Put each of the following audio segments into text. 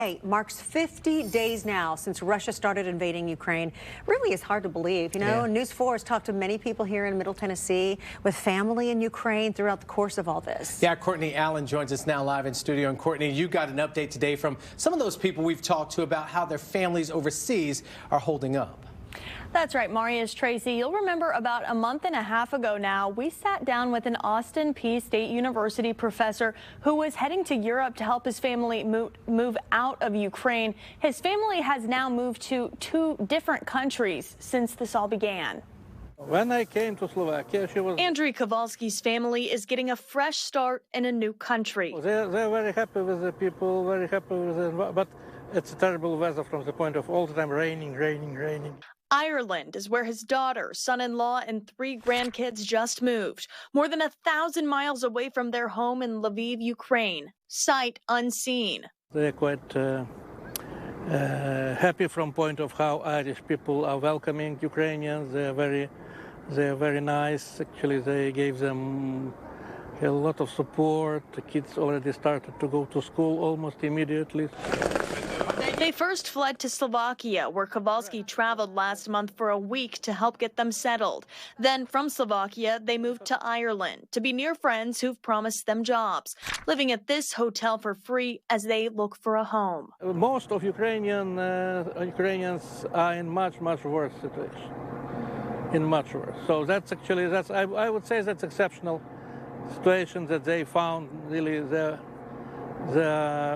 Hey, marks 50 days now since Russia started invading Ukraine. Really is hard to believe, you know. Yeah. News 4 has talked to many people here in Middle Tennessee with family in Ukraine throughout the course of all this. Yeah, Courtney Allen joins us now live in studio. And Courtney, you got an update today from some of those people we've talked to about how their families overseas are holding up. That's right, Marius Tracy. You'll remember about a month and a half ago now, we sat down with an Austin Peay State University professor who was heading to Europe to help his family move out of Ukraine. His family has now moved to 2 different countries since this all began. When I came to Slovakia, she was... Andriy Kowalski's family is getting a fresh start in a new country. They're very happy with the people, very happy with the... But it's a terrible weather from the point of all the time raining. Ireland is where his daughter, son-in-law, and 3 grandkids just moved, more than 1,000 miles away from their home in Lviv, Ukraine, sight unseen. They're quite happy from point of how Irish people are welcoming Ukrainians. They're very nice. Actually, they gave them a lot of support. The kids already started to go to school almost immediately. They first fled to Slovakia, where Kowalski traveled last month for a week to help get them settled. Then from Slovakia, they moved to Ireland to be near friends who've promised them jobs, living at this hotel for free as they look for a home. Most of Ukrainians are in much worse situation. Much worse. So I would say that's exceptional situation that they found really the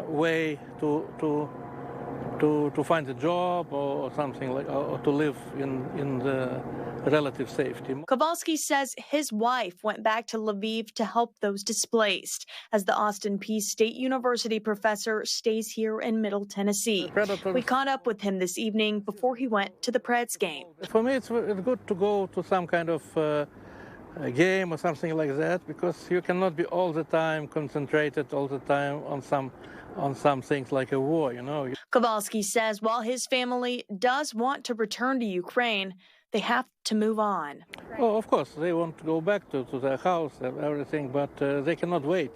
way to find a job or something like, or to live in the relative safety. Kowalski says his wife went back to Lviv to help those displaced, as the Austin Peay State University professor stays here in Middle Tennessee. We caught up with him this evening before he went to the Preds game. For me, it's good to go to some kind of a game or something like that, because you cannot be all the time concentrated all the time on some things like a war, you know. Kowalski says while his family does want to return to Ukraine, they have to move on. Oh, of course, they want to go back to their house and everything, but they cannot wait.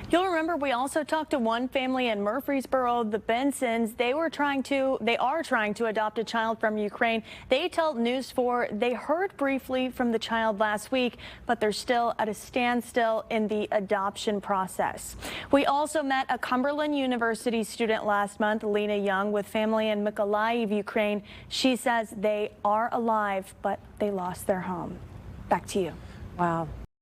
You'll remember we also talked to one family in Murfreesboro, the Bensons. They are trying to adopt a child from Ukraine. They told News 4 they heard briefly from the child last week, but they're still at a standstill in the adoption process. We also met a Cumberland University student last month, Lena Young, with family in Mykolaiv, Ukraine. She says they are alive, but they lost their home. Back to you. Wow.